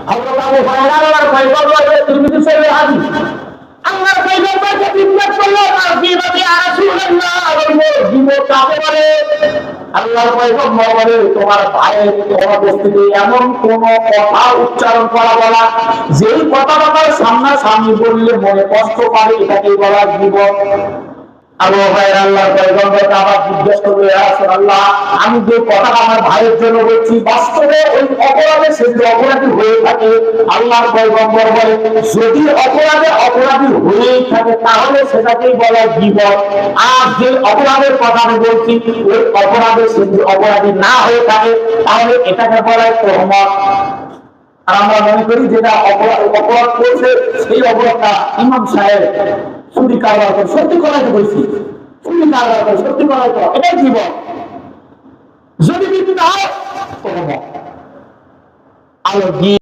হযরত আবু হুরায়রা আল্লাহর পয়গম্বর তিরমিজি শরীফের হাদিস আল্লাহর পয়গম্বরকে জিজ্ঞাসা করলো গীবতে ইয়া রাসূলুল্লাহ গীবত কাকে বলে আল্লাহর পয়গম্বর বলে তোমার ভাইয়ের অনুপস্থিতিতে এমন কোন কথা উচ্চারণ করা বলা যেই কথাটা সামনাসামনি বললে মনে কষ্ট পাবে এটাকেই বলা গীবত। আবু হুরায়রা আল্লাহর পয়গম্বরকে আবার জিজ্ঞেস করলো ইয়া রাসূলুল্লাহ আমি যে কথাটা আমার ভাইয়ের জন্য বলছি বাস্তবে ওই অপরাধে সে যদি অপরাধী হয়ে থাকে আল্লাহর পয়গম্বর বলে যদি অপরাধী হয়েই থাকে তাহলে সেটাকেই বলা গীবত। আর যে অপরাধের কথা আমি বলছি ওই অপরাধে সে যদি অপরাধী না হয়ে থাকে তাহলে এটাকে বলা তোহমত। আর আমরা মনে করি যেটা অপরাধ করছে সেই অপরাধটা ইমাম সাহেব সত্যি কারবার করে সত্যি করাইতে বলছি সত্যি কারবার করে সত্যি করাইতে এটাই জীবন। যদি বিদ্যুৎ হয় আলো